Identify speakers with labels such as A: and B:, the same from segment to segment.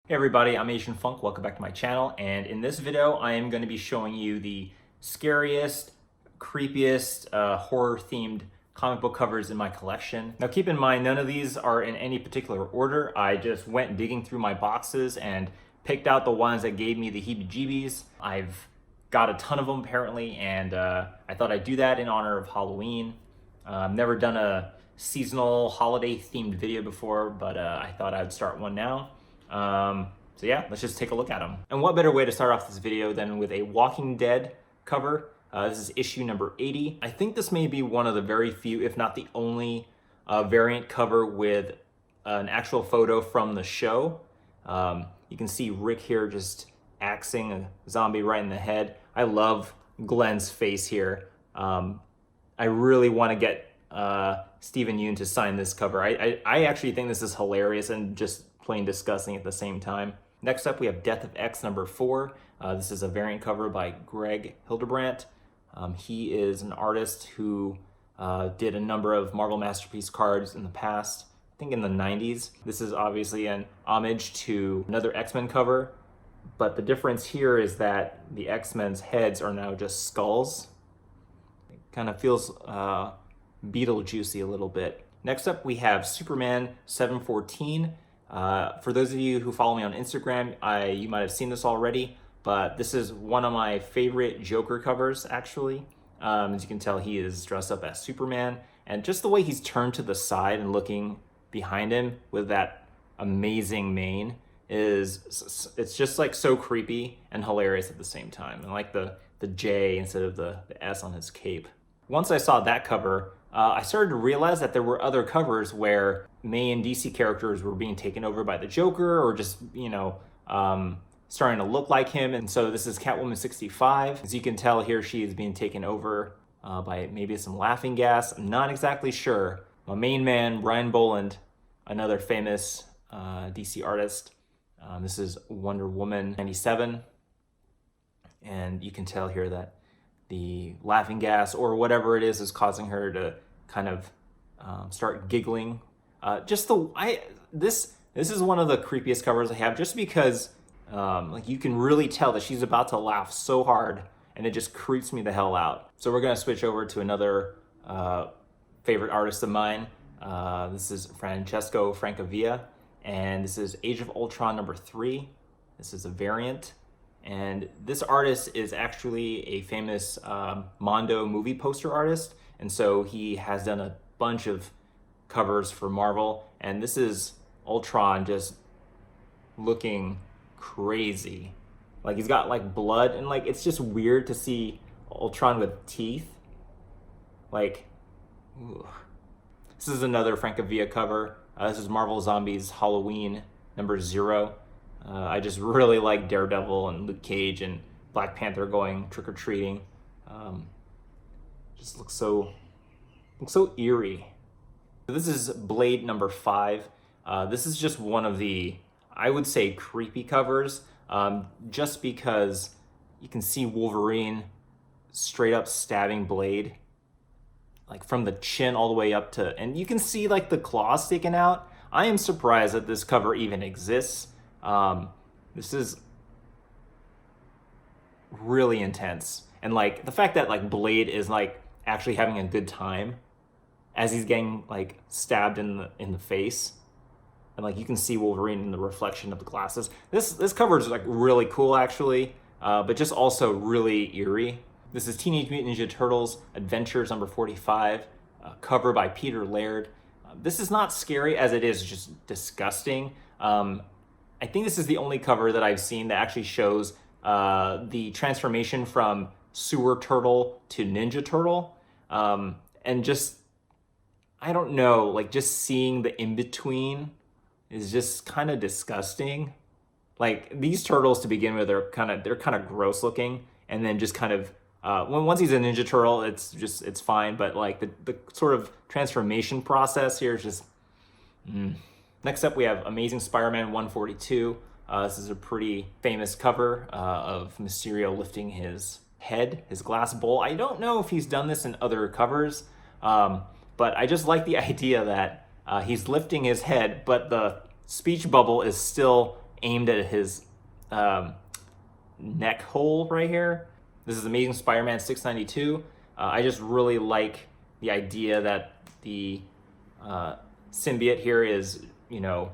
A: Hey everybody, I'm Asian Funk. Welcome back to my channel. And in this video, I am going to be showing you the scariest, creepiest, horror-themed comic book covers in my collection. Now keep in mind, none of these are in any particular order. I just went digging through my boxes and picked out the ones that gave me the heebie-jeebies. I've got a ton of them apparently, and I thought I'd do that in honor of Halloween. I've never done a seasonal holiday-themed video before, but I thought I'd start one now. So yeah, let's just take a look at them. And what better way to start off this video than with a Walking Dead cover. This is issue number 80. I think this may be one of the very few, if not the only, variant cover with an actual photo from the show. You can see Rick here just axing a zombie right in the head. I love Glenn's face here. I really want to get Stephen Yeun to sign this cover. I actually think this is hilarious and just plain disgusting at the same time. Next up, we have Death of X number 4. This is a variant cover by Greg Hildebrandt. He is an artist who did a number of Marvel Masterpiece cards in the past, I think in the 90s. This is obviously an homage to another X-Men cover, but the difference here is that the X-Men's heads are now just skulls. It kind of feels Beetlejuicy a little bit. Next up, we have Superman 714. For those of you who follow me on Instagram, you might have seen this already, but this is one of my favorite Joker covers, actually. As you can tell, he is dressed up as Superman, and just the way he's turned to the side and looking behind him with that amazing mane it's just like so creepy and hilarious at the same time. And like the J instead of the S on his cape. Once I saw that cover, I started to realize that there were other covers where main DC characters were being taken over by the Joker or just, starting to look like him. And so this is Catwoman 65. As you can tell here, she is being taken over by maybe some laughing gas. I'm not exactly sure. My main man, Ryan Boland, another famous DC artist. This is Wonder Woman 97. And you can tell here that the laughing gas or whatever it is causing her to kind of start giggling. This is one of the creepiest covers I have, just because like you can really tell that she's about to laugh so hard, and it just creeps me the hell out. So we're gonna switch over to another favorite artist of mine. This is Francesco Francavilla, and this is Age of Ultron number 3. This is a variant. And this artist is actually a famous Mondo movie poster artist. And so he has done a bunch of covers for Marvel. And this is Ultron just looking crazy. Like he's got like blood, and like it's just weird to see Ultron with teeth. Like, ooh. This is another Francavilla cover. This is Marvel Zombies Halloween number 0. I just really like Daredevil and Luke Cage and Black Panther going trick-or-treating. Just looks so eerie. This is Blade number 5. This is just one of the, I would say, creepy covers, just because you can see Wolverine straight up stabbing Blade, like from the chin all the way up to, and you can see like the claws sticking out. I am surprised that this cover even exists. This is really intense, and like the fact that like Blade is like actually having a good time as he's getting like stabbed in the face, and like you can see Wolverine in the reflection of the glasses. This cover is like really cool actually, but just also really eerie. This is Teenage Mutant Ninja Turtles Adventures number 45, cover by Peter Laird. This is not scary as it is just disgusting. I think this is the only cover that I've seen that actually shows the transformation from sewer turtle to ninja turtle. And just, I don't know, like just seeing the in-between is just kind of disgusting. Like these turtles to begin with are they're kind of gross looking, and then just kind of once he's a ninja turtle, it's fine, but like the sort of transformation process here is just Next up, we have Amazing Spider-Man 142. This is a pretty famous cover of Mysterio lifting his head, his glass bowl. I don't know if he's done this in other covers, but I just like the idea that he's lifting his head, but the speech bubble is still aimed at his neck hole right here. This is Amazing Spider-Man 692. I just really like the idea that the symbiote here is, you know,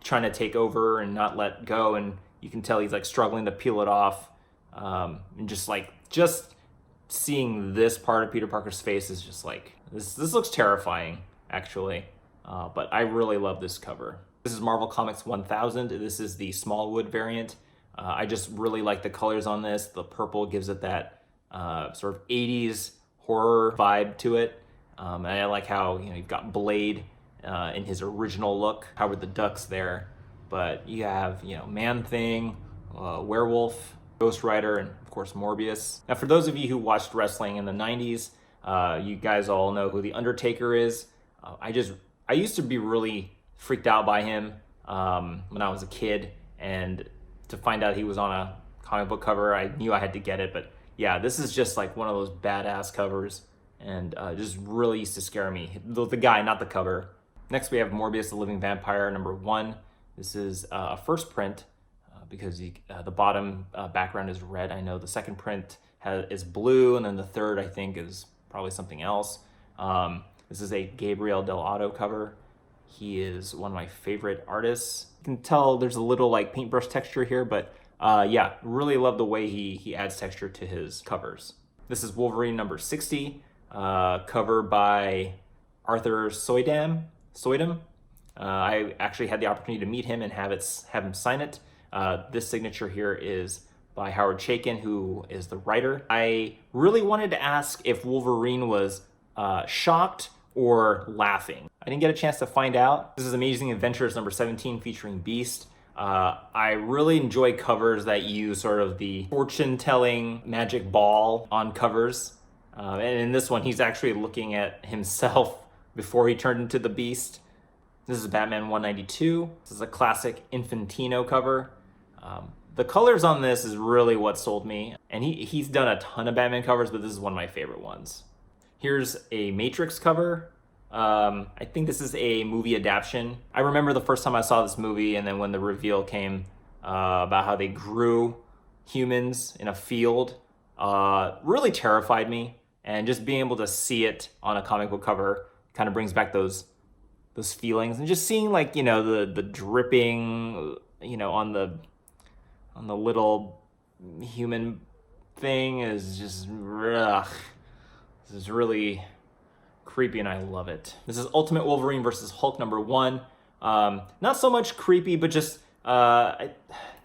A: trying to take over and not let go, and you can tell he's like struggling to peel it off. And just seeing this part of Peter Parker's face is just like, this looks terrifying, actually. But I really love this cover. This is Marvel Comics 1000. This is the Smallwood variant. I just really like the colors on this. The purple gives it that sort of 80s horror vibe to it. And I like how, you know, you've got Blade in his original look, Howard the Duck's there, but you have, you know, Man-Thing, Werewolf, Ghost Rider, and of course Morbius. Now, for those of you who watched wrestling in the 90s, you guys all know who The Undertaker is. I used to be really freaked out by him when I was a kid, and to find out he was on a comic book cover, I knew I had to get it. But yeah, this is just like one of those badass covers, and just really used to scare me. The guy, not the cover. Next, we have Morbius the Living Vampire #1. This is a first print because the bottom background is red. I know the second print is blue, and then the third, I think, is probably something else. This is a Gabriel Del Auto cover. He is one of my favorite artists. You can tell there's a little like paintbrush texture here, but yeah, really love the way he adds texture to his covers. This is Wolverine #60, cover by Arthur Soydam. I actually had the opportunity to meet him and have him sign it. This signature here is by Howard Chaykin, who is the writer. I really wanted to ask if Wolverine was shocked or laughing. I didn't get a chance to find out. This is Amazing Adventures #17 featuring Beast. I really enjoy covers that use sort of the fortune-telling magic ball on covers. And in this one, he's actually looking at himself before he turned into the Beast. This is Batman 192. This is a classic Infantino cover. The colors on this is really what sold me. And he's done a ton of Batman covers, but this is one of my favorite ones. Here's a Matrix cover. I think this is a movie adaptation. I remember the first time I saw this movie, and then when the reveal came about how they grew humans in a field, really terrified me. And just being able to see it on a comic book cover kind of brings back those feelings. And just seeing, like, you know, the dripping, you know, on the little human thing is just, ugh. This is really creepy, and I love it. This is Ultimate Wolverine versus Hulk #1. Not so much creepy, but just, I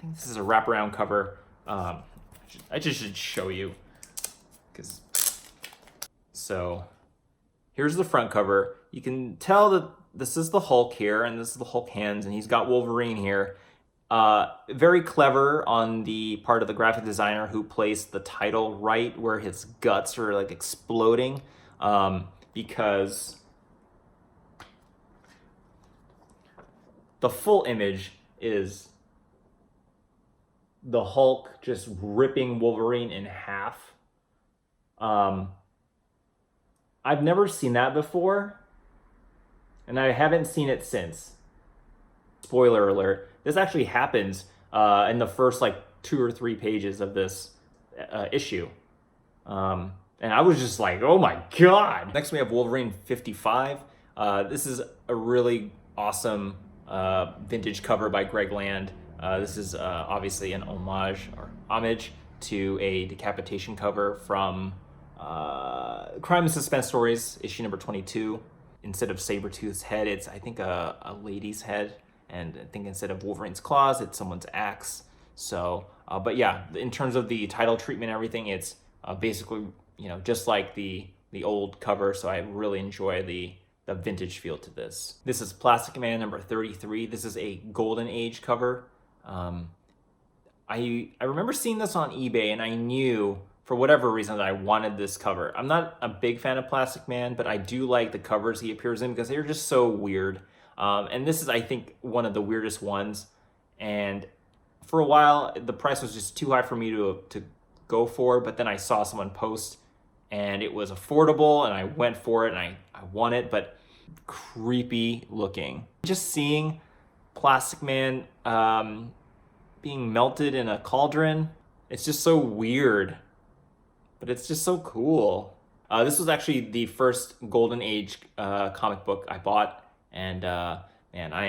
A: think this is a wraparound cover. I just should show you. So here's the front cover. You can tell that this is the Hulk here, and this is the Hulk hands, and he's got Wolverine here. Very clever on the part of the graphic designer who placed the title right where his guts are like exploding, because the full image is the Hulk just ripping Wolverine in half. I've never seen that before, and I haven't seen it since. Spoiler alert. This actually happens in the first like 2 or 3 pages of this issue. And I was just like, oh my God. Next we have Wolverine 55. This is a really awesome vintage cover by Greg Land. This is obviously an homage to a decapitation cover from Crime and Suspense Stories, issue #22. Instead of Sabretooth's head, it's, I think, a lady's head. And I think instead of Wolverine's claws, it's someone's axe. So, but yeah, in terms of the title treatment and everything, it's basically, you know, just like the old cover. So I really enjoy the vintage feel to this. This is Plastic Man #33. This is a Golden Age cover. I remember seeing this on eBay, and I knew for whatever reason that I wanted this cover. I'm not a big fan of Plastic Man, but I do like the covers he appears in because they're just so weird. And this is, I think, one of the weirdest ones. And for a while, the price was just too high for me to go for. But then I saw someone post, and it was affordable, and I went for it, and I won it. But creepy looking. Just seeing Plastic Man being melted in a cauldron. It's just so weird, but it's just so cool. This was actually the first Golden Age comic book I bought, and man, I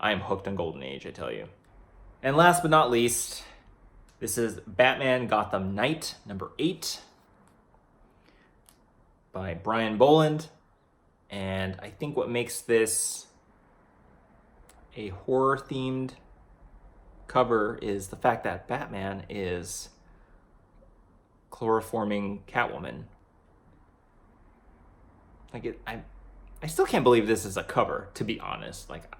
A: am hooked on Golden Age, I tell you. And last but not least, this is Batman Gotham Knight number 8 by Brian Boland. And I think what makes this a horror-themed cover is the fact that Batman is chloroforming Catwoman. Like I still can't believe this is a cover, to be honest. Like,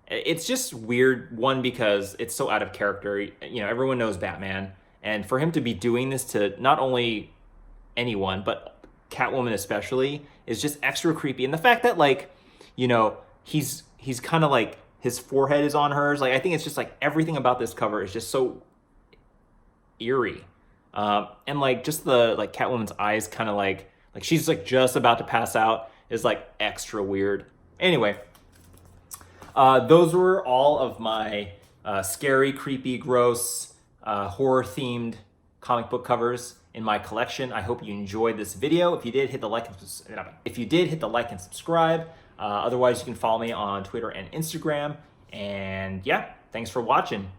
A: it's just weird. One, because it's so out of character. You know, everyone knows Batman, and for him to be doing this to not only anyone but Catwoman especially is just extra creepy. And the fact that, like, you know, he's kind of like his forehead is on hers. Like, I think it's just like everything about this cover is just so eerie. And like just the like Catwoman's eyes kind of like she's like just about to pass out is like extra weird. Anyway, those were all of my scary, creepy, gross, horror themed comic book covers in my collection. I hope you enjoyed this video. If you did, hit the like and subscribe. Otherwise, you can follow me on Twitter and Instagram. And yeah, thanks for watching.